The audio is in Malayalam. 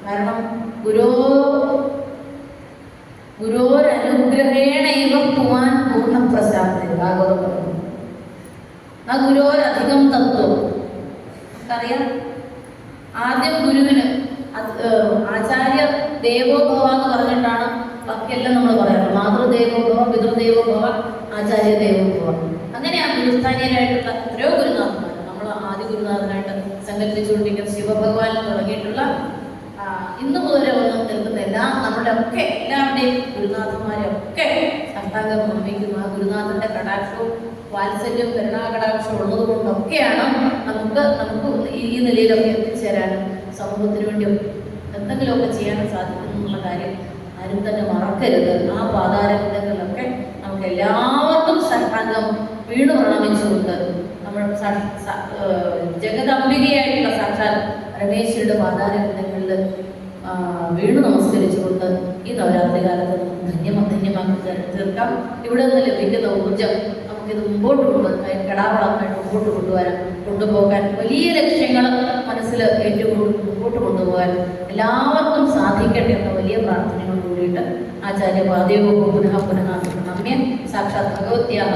കാരണം ഗുരോരനുഗ്രഹേണൈവ പുമാൻ പൂർണ്ണപ്രശാന്തി ഭാഗവതം പറഞ്ഞു. ആ ഗുരോരധികം തത്വം നമുക്കറിയാം. ആദ്യം ഗുരുവിന് ആചാര്യ ദേവോഭവ എന്ന് പറഞ്ഞിട്ടാണ് ബാക്കിയെല്ലാം നമ്മൾ പറയാറ്. മാതൃദേവോഭവ, പിതൃദേവോഭവ, ആചാര്യ ദേവോഭവ. അങ്ങനെയാണ് ഗുരുസ്ഥാനീയരായിട്ടുള്ള എത്രയോ ഗുരുനാഥന്മാർ നമ്മൾ ആദ്യ ഗുരുനാഥനായിട്ട് സങ്കല്പിച്ചുകൊണ്ടിരിക്കുന്ന ശിവഭഗവാൻ തുടങ്ങിയിട്ടുള്ള ഇന്ന് മുതലേ വന്ന് നിൽക്കുന്ന നമ്മുടെ ഒക്കെ എല്ലാവരുടെയും ഗുരുനാഥന്മാരെയൊക്കെ സാഷ്ടാംഗം നിർമ്മിക്കുന്നു. ആ ഗുരുനാഥന്റെ കടാക്ഷവും വാത്സല്യവും കരുണാകടാക്ഷവും ഉള്ളത് കൊണ്ടൊക്കെയാണ് നമുക്ക് ഈ നിലയിലൊക്കെ എത്തിച്ചേരാനും സമൂഹത്തിന് വേണ്ടി എന്തെങ്കിലുമൊക്കെ ചെയ്യാൻ സാധിക്കുന്നു എന്നുള്ള കാര്യം ആരും തന്നെ മറക്കരുത്. ആ പാതാരങ്ങളിലൊക്കെ നമുക്ക് എല്ലാവർക്കും സാഷ്ടാംഗം വീണു പ്രണമിച്ചുകൊണ്ട് നമ്മൾ ജഗദംബികയായിട്ടുള്ള സാക്ഷാൽ പരമേശ്വരിയുടെ പാതാരങ്ങളിൽ വീണു നമസ്കരിച്ചുകൊണ്ട് ഈ നവരാത്രി കാലത്ത് ധന്യമാക്കി തീർക്കാം. ഇവിടെ നിന്ന് ലഭിക്കുന്ന ഊർജം നമുക്കിത് മുമ്പോട്ട് കടാവളമായിട്ട് കൊണ്ടുപോകാൻ വലിയ ലക്ഷ്യങ്ങൾ മനസ്സിൽ ഏറ്റുകൊണ്ട് മുമ്പോട്ട് കൊണ്ടുപോകാൻ എല്ലാവർക്കും സാധിക്കട്ടെ എന്ന വലിയ പ്രാർത്ഥനയോട് കൂടിയിട്ട് ആചാര്യ പാദയോ പുനഃ നമ്മെ സാക്ഷാത് ഭഗവത്യാഹ